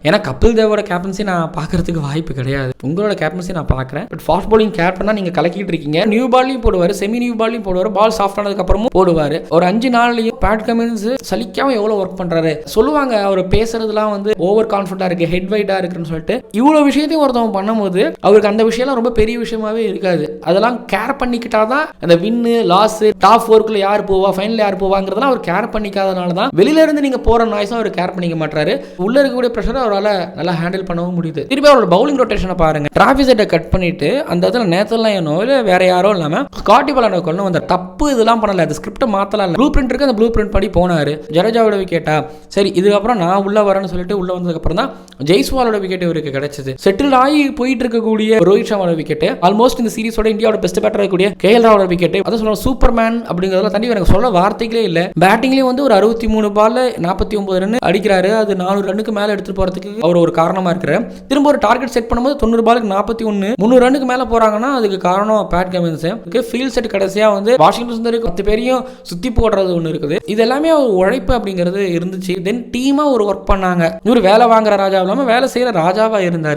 ஏன்னா கபில் தேவோட கேப்டன்சி நான் பார்க்கறதுக்கு வாய்ப்பு கிடையாது. உங்களோட கேப்டன்சி நான் பார்க்குறேன். பட் ஃபாஸ்ட் பவுலிங் கேப்டனா நீங்க கலக்கிட்டு இருக்கீங்க. நியூ பால்லையும் போடுவார், செமி நியூ பால்லையும் போடுவார், பால் சாஃப்ட் ஆனதுக்கு அப்புறமும் போடுவார். ஒரு 5 நாள்லயும் பேட் கமின்ஸ் சலிக்காம எவ்வளவு ஒர்க் பண்றாரு சொல்லுவாங்க. அவர் பேசுறதுலாம் வந்து ஓவர் கான்ஃபிடண்டா இருக்கு, ஹெட் வைட்டா இருக்குன்னு சொல்லிட்டு இவ்வளவு விஷயத்தையும் ஒருத்தவங்க பண்ணும்போது அவருக்கு அந்த விஷயம்லாம் ரொம்ப பெரிய விஷயமாவே இருக்காது. அதெல்லாம் கேர் பண்ணிக்கிட்டாதான் அந்த வின்னு லாஸ் டாப் 4க்குள்ள யார் போவா, ஃபைனல் யார் போவாங்கிறதெல்லாம் அவர் கேர் பண்ணிக்காதனால தான் வெளியில இருந்து நீங்க போற நாய்ஸும் அவர் கேர் பண்ணிக்க மாட்டாரு. உள்ள இருக்கக்கூடிய பிரஷரை அவரால் நல்லா ஹேண்டில் பண்ணவும் முடியுது. திருப்பி அவரோட பவுலிங் ரொட்டேஷனை பாருங்க. டிராவிஸ் ஹெட்டை கட் பண்ணிட்டு அந்த இடத்துல நேத்தல்லாம் ஏனோ இல்லை வேற யாரோ இல்லாம ஸ்காட்டி பாலனை கொண்டு வந்த தப்பு இதெல்லாம் பண்ணல. அது ஸ்கிரிப்டை மாத்தலாம், ப்ளூ பிரிண்ட் இருக்கு, அந்த ப்ளூ பிரிண்ட் படி போனாரு. ஜடேஜாவோட விக்கெட்டா சரி, இதுக்கப்புறம் நான் உள்ள வரேன்னு சொல்லிட்டு உள்ள வந்ததுக்கு அப்புறம் தான் ஜெய்ஸ்வாலோட விக்கெட் இவருக்கு கிடைச்சது. செட்டில் ஆகி போயிட்டு இருக்கக்கூடிய ரோஹித் சர்மாவோட விக்கெட், ஆல்மோஸ்ட் இந்த சீரிஸோட இந்தியாவோட பெஸ்ட் பேட்டர் இருக்கக்கூடிய கேஎல் ராவோட விக்கெட், அதை சொல்ல சூப்பர்மேன் அப்படிங்கிறதுல தண்டி எனக்கு சொல்ல வார்த்தைகளே இல்லை. பேட்டிங்லேயும் வந்து ஒரு 63 பால்ல 49 ரன் அடிக்கிறாரு. அது 400 ரன்னுக்கு மேல எடுத்துட்டு போறதுக்கு அவர் ஒரு காரணமா இருக்கிறார். திரும்ப ஒரு டார்கெட் செட் பண்ணும்போது 90 பாலுக்கு 41 300 ரன்னுக்கு மேல போறாங்கன்னா அதுக்கு காரணம் பேட் கமின்ஸ். ஃபீல்ட் செட் கடைசியா வந்து வாஷிங்டன் சுந்தருக்கு 10 பேரையும் சுத்தி போடுறது ஒன்று இருக்குது. இது எல்லாமே ஒரு உழைப்பு அப்படிங்கிறது இருந்துச்சு. தென் டீமா ஒரு ஒர்க் பண்ணாங்க. இவர் வேலை வாங்குற ராஜா இல்லாம வேலை செய்யற ராஜாவா இருந்தாரு.